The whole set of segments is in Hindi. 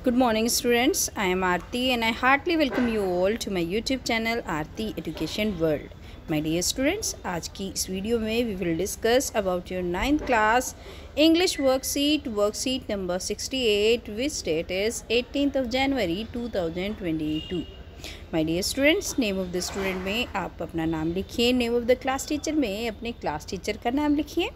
Good morning students, I am Aarti and I heartily welcome you all to my YouTube channel Aarti Education World. My dear students, आज की इस वीडियो में we will discuss about your 9th class English worksheet number 68 which date is 18th of January 2022. My dear students, name of the student में आप अपना नाम लिखिए, name of the class teacher में अपने क्लास टीचर का नाम लिखिए।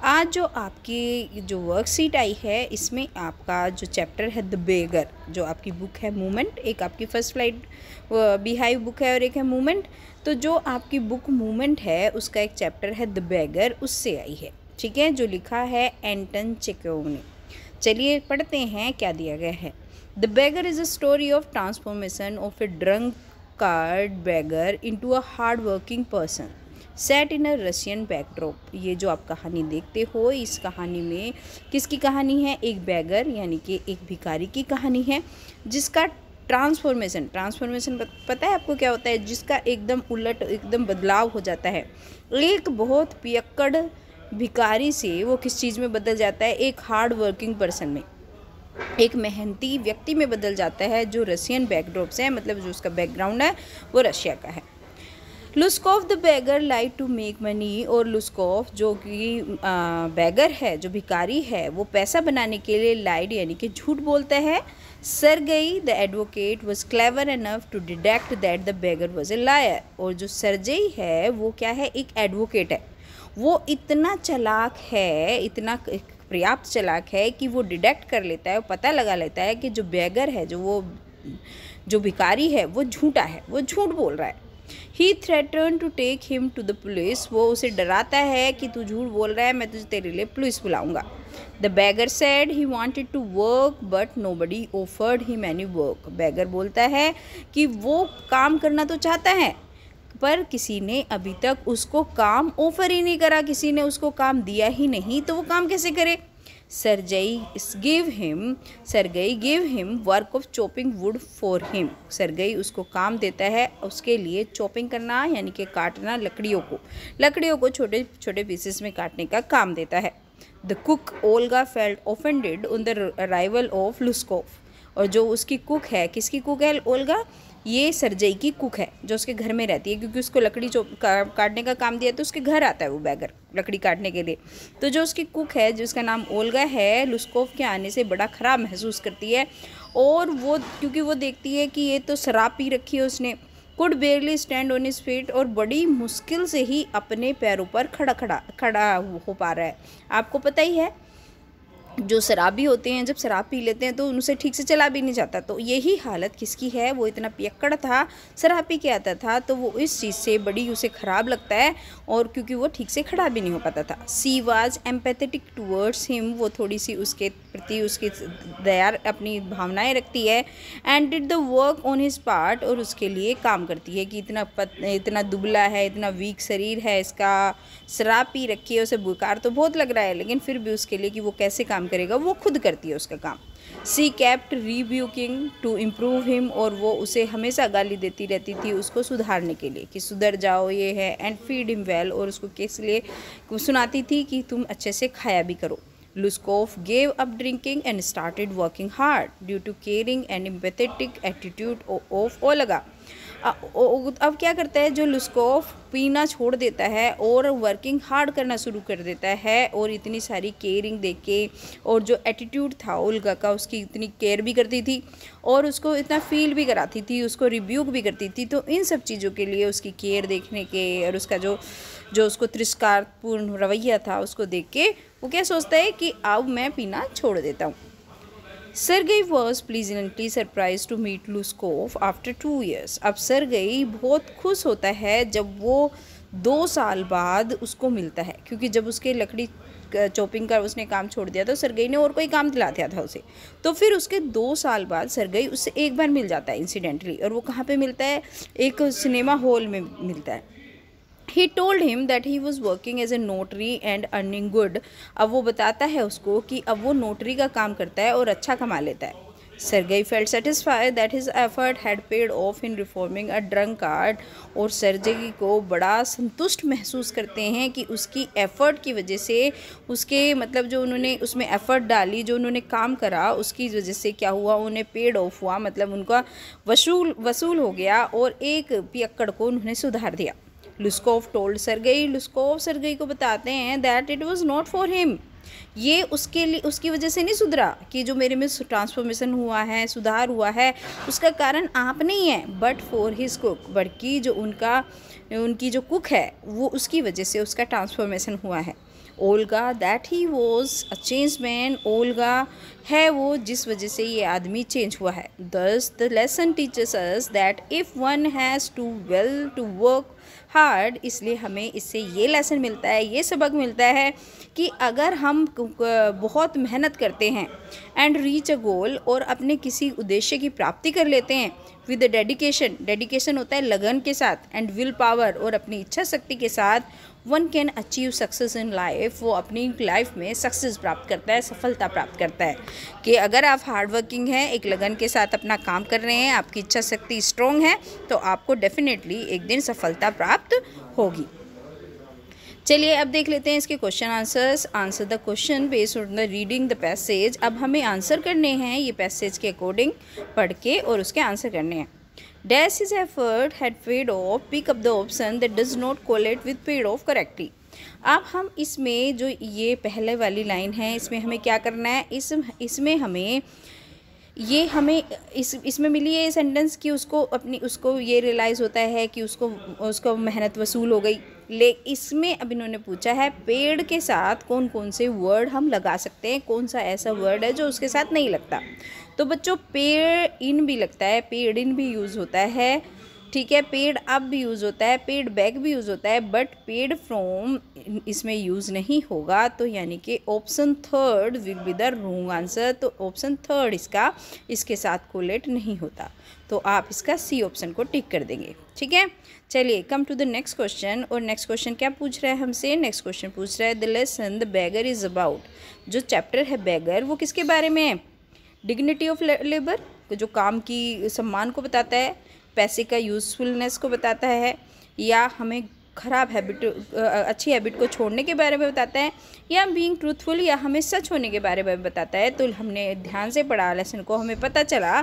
आज जो आपकी जो वर्कशीट आई है इसमें आपका जो चैप्टर है द बेगर, जो आपकी बुक है मूवमेंट, एक आपकी फर्स्ट फ्लाइट बिहाइव बुक है और एक है मूवमेंट। तो जो आपकी बुक मूवमेंट है उसका एक चैप्टर है द बेगर, उससे आई है, ठीक है, जो लिखा है एंटन चेकोव ने। चलिए पढ़ते हैं क्या दिया गया है। The beggar is a story of transformation of A drunk card beggar into a hard working person set in a Russian backdrop. ये जो आप कहानी देखते हो, इस कहानी में किसकी कहानी है? एक बैगर यानी कि एक भिखारी की कहानी है जिसका ट्रांसफॉर्मेशन पता है आपको क्या होता है? जिसका एकदम उलट, एकदम बदलाव हो जाता है। एक बहुत पियक्कड़ भिखारी से वो किस चीज़ में बदल जाता है? एक हार्ड वर्किंग पर्सन में, एक मेहनती व्यक्ति में बदल जाता है जो रशियन बैकड्रॉप से है, मतलब जो उसका बैकग्राउंड है वो रशिया का है। Lushkov the beggar like to make money, और लुस्कोव जो कि बेगर है, जो भिखारी है, वो पैसा बनाने के लिए लाइड यानी कि झूठ बोलता है। Sergei the advocate was clever enough to detect that the beggar was a liar, और जो सरजई है वो क्या है? एक एडवोकेट है। वो इतना चालाक है, इतना पर्याप्त चालाक है कि वो डिटेक्ट कर लेता है, पता लगा लेता है कि जो बेगर है, जो भिखारी है वो झूठा है, वो झूठ बोल रहा है। He threaten to take him to the police, वो उसे डराता है कि तू झूठ बोल रहा है, मैं तुझे तेरे लिए पुलिस बुलाऊंगा। The beggar said he wanted to work but nobody offered him any work. Beggar बोलता है कि वो काम करना तो चाहता है पर किसी ने अभी तक उसको काम ऑफर ही नहीं करा, किसी ने उसको काम दिया ही नहीं, तो वो काम कैसे करे? Sergei give him work of chopping would for him. Sergei उसको काम देता है, उसके लिए चॉपिंग करना यानी कि काटना, लकड़ियों को छोटे छोटे पीसेस में काटने का काम देता है। The cook Olga felt offended on the arrival of Lushkov, और जो उसकी कुक है, किसकी कुक है ओल्गा? ये सरजई की कुक है जो उसके घर में रहती है, क्योंकि उसको लकड़ी काटने का काम दिया तो उसके घर आता है वो बैगर लकड़ी काटने के लिए। तो जो उसकी कुक है, जिसका नाम ओल्गा है, लुस्कोव के आने से बड़ा ख़राब महसूस करती है, और वो क्योंकि वो देखती है कि ये तो शराब पी रखी है उसने। Could बेयरली stand on his feet, और बड़ी मुश्किल से ही अपने पैरों पर खड़ा हो पा रहा है। आपको पता ही है जो शराबी होते हैं, जब शराब पी लेते हैं तो उनसे ठीक से चला भी नहीं जाता। तो यही हालत किसकी है? वो इतना पियक्कड़ था, शराब पी के आता था, तो वो इस चीज़ से बड़ी उसे ख़राब लगता है, और क्योंकि वो ठीक से खड़ा भी नहीं हो पाता था। She was empathetic towards him, वो थोड़ी सी उसके प्रति उसकी दया, अपनी भावनाएं रखती है। And did the work on his part, और उसके लिए काम करती है कि इतना दुबला है, इतना वीक शरीर है इसका, शराब पी रखी है, उसे बुखार तो बहुत लग रहा है, लेकिन फिर भी उसके लिए कि वो कैसे काम करेगा वो खुद करती है उसका काम। सी केप्ट रिब्यूकिंग टू इम्प्रूव हिम, और वो उसे हमेशा गाली देती रहती थी उसको सुधारने के लिए कि सुधर जाओ, ये है। एंड फीड हिम वेल, और उसको किस लिए सुनाती थी कि तुम अच्छे से खाया भी करो। Lushkov gave up drinking and started working hard due to caring and empathetic attitude of Olga. अब क्या करता है? जो लुस्कोव पीना छोड़ देता है और वर्किंग हार्ड करना शुरू कर देता है, और इतनी सारी केयरिंग देख के, और जो एटीट्यूड था ओल्गा का, उसकी इतनी केयर भी करती थी और उसको इतना फील भी कराती थी, उसको रिब्यूक भी करती थी। तो इन सब चीज़ों के लिए, उसकी केयर देखने के और उसका जो उसको तिरस्कारपूर्ण रवैया था उसको देख के वो क्या सोचता है कि अब मैं पीना छोड़ देता हूँ। Sergei was pleasantly surprise to meet Lushkov after 2 years। अब सरगई बहुत खुश होता है जब वो 2 साल बाद उसको मिलता है, क्योंकि जब उसके लकड़ी चॉपिंग का उसने काम छोड़ दिया तो सरगई ने और कोई काम दिला दिया था उसे। तो फिर उसके 2 साल बाद सरगई उससे एक बार मिल जाता है इंसिडेंटली, और वो कहाँ पे मिलता है? एक सिनेमा हॉल में मिलता है। He told him that he was working as a notary and earning good। अब वो बताता है उसको कि अब वो नोटरी का काम करता है और अच्छा कमा लेता है। Sergei felt satisfied that his effort had paid off in reforming a drunkard. और सर्गेई को बड़ा संतुष्ट महसूस करते हैं कि उसकी एफ़र्ट की वजह से, उसके मतलब जो उन्होंने उसमें एफ़र्ट डाली, जो उन्होंने काम करा, उसकी वजह से क्या हुआ, उन्हें पेड ऑफ हुआ, मतलब उनका वसूल हो गया और एक पियक्कड़ को उन्होंने सुधार दिया। लुस्कोव टोल्ड सर्गेई, लुस्कोव सर्गेई को बताते हैं that it was not for him, ये उसके लिए उसकी वजह से नहीं सुधरा कि जो मेरे में ट्रांसफॉर्मेशन हुआ है, सुधार हुआ है, उसका कारण आप नहीं है, बट फॉर हिज कुक, बल्कि जो उनकी जो कुक है वो उसकी वजह से उसका ट्रांसफॉर्मेशन हुआ है। Olga that he was a change man, Olga है वो जिस वजह से ये आदमी चेंज हुआ है। Thus the lesson teachers us that if one has to well to work hard, इसलिए हमें इससे ये लेसन मिलता है, ये सबक मिलता है कि अगर हम बहुत मेहनत करते हैं एंड रीच अ गोल, और अपने किसी उद्देश्य की प्राप्ति कर लेते हैं विद डेडिकेशन, डेडिकेशन होता है लगन के साथ, एंड विल पावर, और अपनी इच्छा शक्ति के साथ, one can achieve success in life, वो अपनी लाइफ में सक्सेस प्राप्त करता है, सफलता प्राप्त करता है। कि अगर आप हार्ड वर्किंग हैं, एक लगन के साथ अपना काम कर रहे हैं, आपकी इच्छा शक्ति स्ट्रॉन्ग है, तो आपको डेफिनेटली एक दिन सफलता प्राप्त होगी। चलिए अब देख लेते हैं इसके question answers. Answer the question based on the reading the passage. अब हमें आंसर करने हैं ये पैसेज के अकॉर्डिंग पढ़ के, और उसके आंसर करने हैं। Dash his effort had paid off, pick up the option that does not correlate with paid off correctly। अब हम इसमें जो ये पहले वाली लाइन है, इसमें हमें क्या करना है, इसमें हमें इसमें मिली है सेंटेंस कि उसको ये रियलाइज़ होता है कि उसको मेहनत वसूल हो गई। इसमें अब इन्होंने पूछा है पेड़ के साथ कौन कौन से वर्ड हम लगा सकते हैं, कौन सा ऐसा वर्ड है जो उसके साथ नहीं लगता। तो बच्चों पेड़ इन भी लगता है, पेड़ इन भी यूज़ होता है, ठीक है, पेड अप भी यूज़ होता है, पेड बैक भी यूज़ होता है, बट पेड फ्रॉम इसमें यूज़ नहीं होगा। तो यानी कि option third will be the wrong answer. तो ऑप्शन थर्ड इसके साथ कोलेट नहीं होता, तो आप इसका सी ऑप्शन को टिक कर देंगे। ठीक है, चलिए come to the next question. और नेक्स्ट क्वेश्चन क्या पूछ रहा है हमसे, नेक्स्ट क्वेश्चन पूछ रहा है the lesson the bagger is about. जो चैप्टर है बैगर वो किसके बारे में है, डिग्निटी ऑफ लेबर, जो काम की सम्मान को बताता है, पैसे का यूज़फुलनेस को बताता है, या हमें ख़राब हैबिट अच्छी हैबिट को छोड़ने के बारे में बताता है, या बीइंग ट्रूथफुल, या हमें सच होने के बारे में बताता है। तो हमने ध्यान से पढ़ा लेसन को, हमें पता चला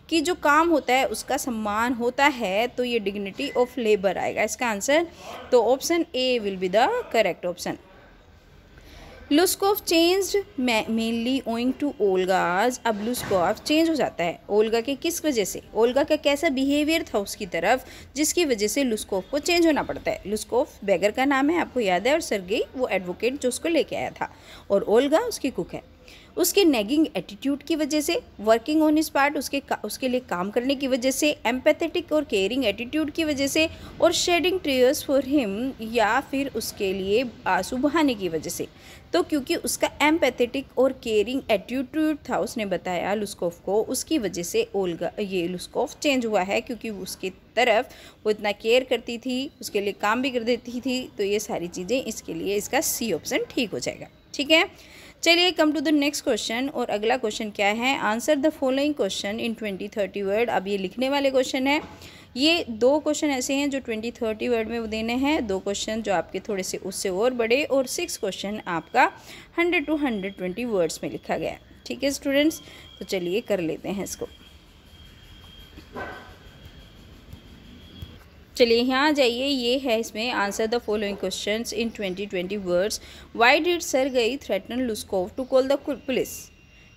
कि जो काम होता है उसका सम्मान होता है, तो ये डिग्निटी ऑफ लेबर आएगा इसका आंसर। तो option A will be the correct option. Lushkov changed mainly owing to Olga's. अब लुस्कोव चेंज हो जाता है ओल्गा के किस वजह से, ओल्गा का कैसा बिहेवियर था उसकी तरफ जिसकी वजह से लुस्कोव को चेंज होना पड़ता है। लुस्कोव बैगर का नाम है, आपको याद है, और सर्गेई वो एडवोकेट जो उसको लेके आया था, और ओल्गा उसकी कुक है। उसके नेगिंग एटीट्यूड की वजह से, वर्किंग ऑन हिज पार्ट उसके लिए काम करने की वजह से, एम्पैथेटिक और केयरिंग एटीट्यूड की वजह से, और शेडिंग टीयर्स फॉर हिम, या फिर उसके लिए आंसू बहाने की वजह से। तो क्योंकि उसका एम्पैथेटिक और केयरिंग एटीट्यूड था, उसने बताया लुस्कोव को, उसकी वजह से ये लुस्कोव चेंज हुआ है, क्योंकि उसकी तरफ वो इतना केयर करती थी, उसके लिए काम भी कर देती थी। तो ये सारी चीज़ें इसके लिए इसका सी ऑप्शन ठीक हो जाएगा। ठीक है, चलिए come to the next question. और अगला क्वेश्चन क्या है, answer the following question in 20-30 word. अब ये लिखने वाले क्वेश्चन है, ये 2 क्वेश्चन ऐसे हैं जो 20-30 वर्ड में देने हैं, 2 क्वेश्चन जो आपके थोड़े से उससे और बड़े, और 6 क्वेश्चन आपका 100 to 120 वर्ड्स में लिखा गया है। ठीक है स्टूडेंट्स, तो चलिए कर लेते हैं इसको। चलिए यहाँ जाइए, ये है इसमें answer the following questions in 20-20 words. Why did Sergei threaten Lushkov to call the police,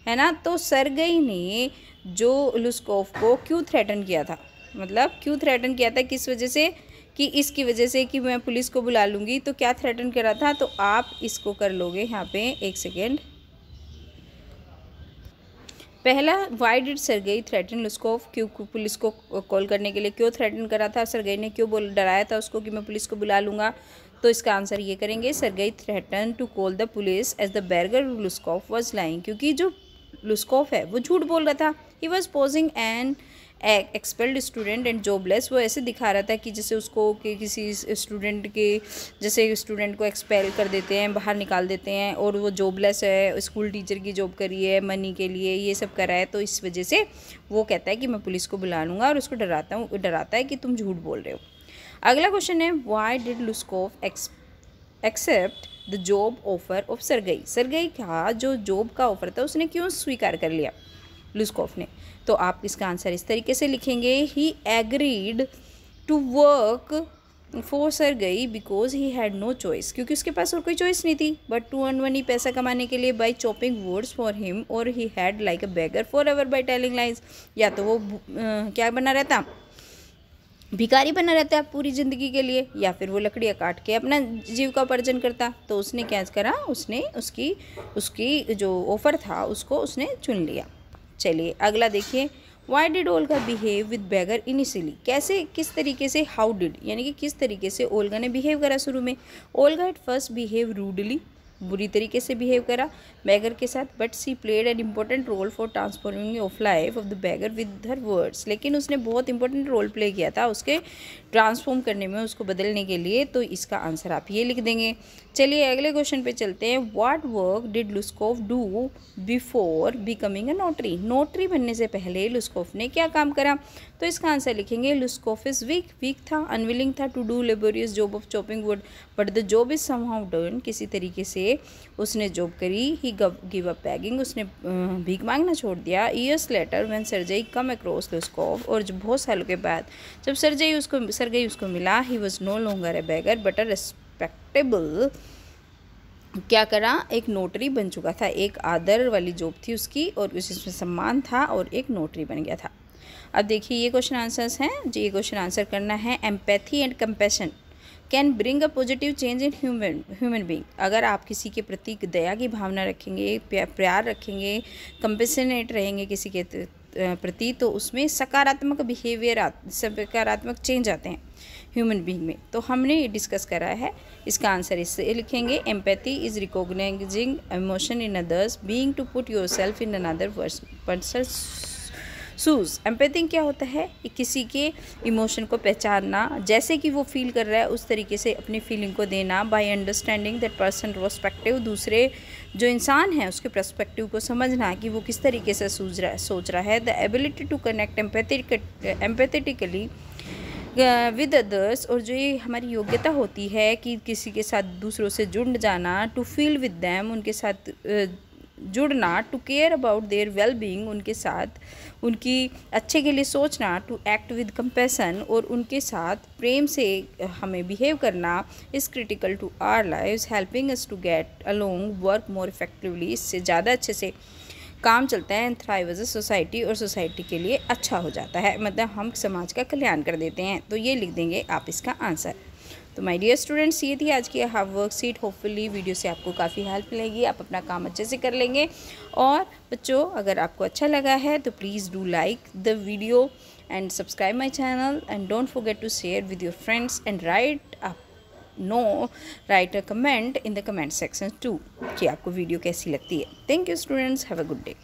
है ना। तो सर्गेई ने जो लुस्कोव को क्यों थ्रेटन किया था, मतलब क्यों थ्रेटन किया था, किस वजह से, कि इसकी वजह से कि मैं पुलिस को बुला लूँगी। तो क्या थ्रेटन करा था, तो आप इसको कर लोगे यहाँ पे, एक सेकेंड। पहला, वाई डिड सर्गेई थ्रेटन लुस्कोव, क्यों पुलिस को कॉल करने के लिए क्यों थ्रेटन करा था सर्गेई ने, क्यों डराया था उसको कि मैं पुलिस को बुला लूँगा। तो इसका आंसर ये करेंगे, Sergei threaten to call the police as the beggar Lushkov was lying, क्योंकि जो लुस्कोव है वो झूठ बोल रहा था। He was posing an expelled student and jobless, वो ऐसे दिखा रहा था कि जैसे उसको कि किसी स्टूडेंट के जैसे स्टूडेंट को एक्सपेल कर देते हैं, बाहर निकाल देते हैं, और वो जॉबलेस है, स्कूल टीचर की जॉब करी है मनी के लिए, ये सब करा है, तो इस वजह से वो कहता है कि मैं पुलिस को बुला लूँगा, और उसको डराता है कि तुम झूठ बोल रहे हो। अगला क्वेश्चन है why did Lushkov accept the job offer of Sergei. Sergei का जो जॉब का ऑफर था उसने क्यों स्वीकार कर लिया लुस्कोव ने। तो आप इसका आंसर इस तरीके से लिखेंगे, he agreed to work for Sergei because he had no choice, क्योंकि उसके पास और कोई चॉइस नहीं थी बट टू अर्न मनी, पैसा कमाने के लिए, by chopping woods for him, और he had like a beggar forever by telling lies. या तो वो क्या बना रहता, भिखारी बना रहता है पूरी ज़िंदगी के लिए, या फिर वो लकड़ियाँ काट के अपना जीविकोपार्जन करता। तो उसने क्या करा, उसने उसकी जो ऑफ़र था उसको उसने चुन लिया। चलिए अगला देखिए, why did Olga behave with beggar initially. कैसे, किस तरीके से, हाउ डिड यानी कि किस तरीके से ओल्गा ने बिहेव करा शुरू में। Olga at first behave rudely, बुरी तरीके से बिहेव करा बैगर के साथ, but she played an important role for transforming of life of the beggar with her words. लेकिन उसने बहुत इंपॉर्टेंट रोल प्ले किया था उसके ट्रांसफॉर्म करने में, उसको बदलने के लिए। तो इसका आंसर आप ये लिख देंगे। चलिए अगले क्वेश्चन पे चलते हैं, what work did Lushkov do before becoming a notary. Notary बनने से पहले लुस्कोव ने क्या काम करा। तो इसका आंसर लिखेंगे, लुस्कोव इज वीक था, अनविलिंग था to do laborious job of chopping wood, but the job is somehow done. किसी तरीके से उसने जॉब करी। ही गिव अप बैगिंग, उसने भीख मांगना छोड़ दिया। Years later when Sergei come across Lushkov, और जब बहुत सालों के बाद जब सरगई उसको मिला, he was no longer a beggar but a respectable, क्या करा, एक नोटरी बन चुका था। एक आदर वाली जॉब थी उसकी और उसमें सम्मान था और एक नोटरी बन गया था। अब देखिए ये क्वेश्चन आंसर्स हैं जो ये क्वेश्चन आंसर करना है। Empathy and compassion can bring a positive change in human being. अगर आप किसी के प्रति दया की भावना रखेंगे, प्यार रखेंगे, कंपेशनेट रहेंगे किसी के प्रति, तो उसमें सकारात्मक सकारात्मक चेंज आते हैं ह्यूमन बीइंग में। तो हमने ये डिस्कस करा है। इसका आंसर इससे लिखेंगे, empathy is recognising emotion in others, being to put yourself in another person shoes. Empathy क्या होता है, किसी के इमोशन को पहचानना, जैसे कि वो फील कर रहा है उस तरीके से अपनी फीलिंग को देना। By understanding that person perspective, दूसरे जो इंसान है उसके पर्सपेक्टिव को समझना कि वो किस तरीके से सोच रहा है। The ability to connect empathetically with others, और जो ये हमारी योग्यता होती है कि किसी के साथ दूसरों से जुड़ जाना। टू फील विद दैम, उनके साथ जुड़ना। To care about their well being, उनके साथ उनकी अच्छे के लिए सोचना। टू एक्ट विद कंपैशन, और उनके साथ प्रेम से हमें बिहेव करना। Is critical to our lives, helping us to get along, work more effectively. इससे ज़्यादा अच्छे से काम चलता है। And thrive as a society, और सोसाइटी के लिए अच्छा हो जाता है, मतलब हम समाज का कल्याण कर देते हैं। तो ये लिख देंगे आप इसका आंसर। तो माय डियर स्टूडेंट्स, ये थी आज की हाफ वर्कशीट। होपफुली वीडियो से आपको काफ़ी हेल्प मिलेगी, आप अपना काम अच्छे से कर लेंगे। और बच्चों, अगर आपको अच्छा लगा है तो please do like the video and subscribe my channel, and don't forget to share with your friends and write a comment in the comment section to कि आपको वीडियो कैसी लगती है। Thank you students, have a good day.